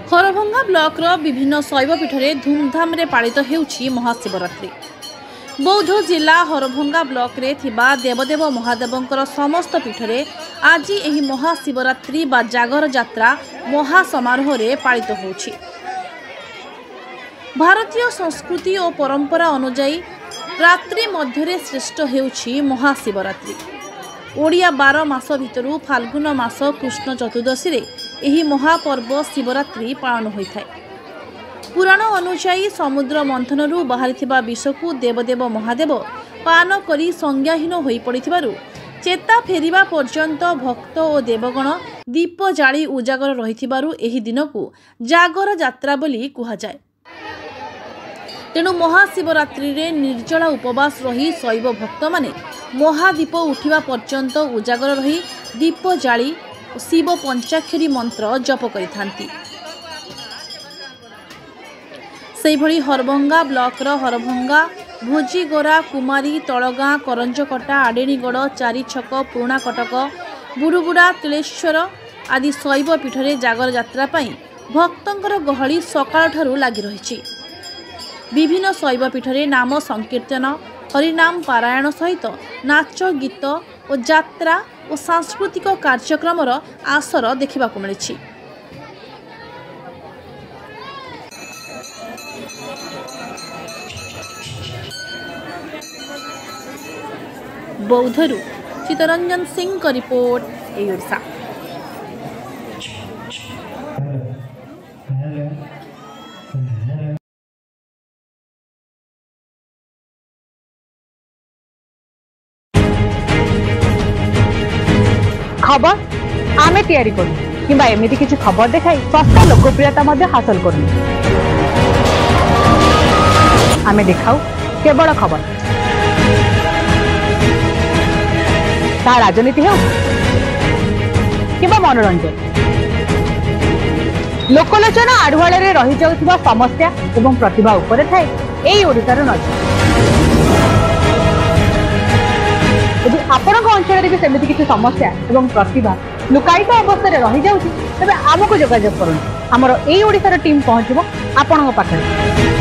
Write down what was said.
Harbhanga blocker विभिन्न शैवपीठ में धूमधाम रे पालित हेउछि महाशिवरात्रि। बौद्ध जिला हरभंगा ब्लॉक रे थिबा देवदेव महादेवंकर समस्त पीठ में आज एही महाशिवरात्रि बा जागर यात्रा महासमारोह रे पालित होउछि। भारतीय संस्कृति और परंपरा अनुଯାयी रात्रि मध्य श्रेष्ठ हेउछि महाशिवरात्रि। ओडिया 12 मास भितरु फाल्गुन मास कृष्ण चतुर्दशी रे एही महापर्व शिवरात्रि पालन होइथाय। पुराण अनुसायी समुद्र मंथनरू बाहरिथिबा विषकु देवदेव महादेव पान करी संज्ञाहीन होई पड़िथिबारु चेता फेरिबा पर्यंत भक्त और देवगण दीप जाली उजागर रहिथिबारु एही दिनकु जागर यात्रा बोली कुहा जाय। तेणु महाशिवरात्रि रे निर्जला उपवास रही शैव भक्त माने महादीप उठिबा पर्यंत उजागर रही दीप जाली शिव पंचाक्षरी मंत्र जप करिथांती। सेहिभଳି हरभंगा ब्लॉकर हरभंगा भोजीगोरा कुमारी तलगाँ करंजकटा आडेणीगढ़ चारिछक पुराणा कटक बुरुबुड़ा तिलेश्वर आदि शैव पीठ में जागर यात्रा पाई भक्तंकर गहली सकाळ ठारू लागी रहिछि। विभिन्न शैव पीठ में नाम संकीर्तन हरिनाम पारायण सहित नाच गीत और यात्रा और सांस्कृतिक कार्यक्रम आसर देखा मिली। बौद्धरू चितरंजन सिंह का रिपोर्ट ओडिशा। खबर आमे तैयारी करू किंबा एमिति किछि खबर देखाई सस्ता लोकप्रियता मध्ये हासिल करू। आमे देखाऊ केवल खबर ता राजनीति हो किंबा मनोरंजन लोकलोचना आढ़ुआल रही जाउथिबा समस्या एवं प्रतिभा उपरे थाए एई ओडिशार नजर। यदि आपण अंचल भी सेमती किसी समस्या एवं प्रतिभा लुकायित अवस्था रही जाउछि तबे आमको जोगाजोग करूँ। आमर एई ओडिशार टीम पहुँचबो आपणक पाखरे।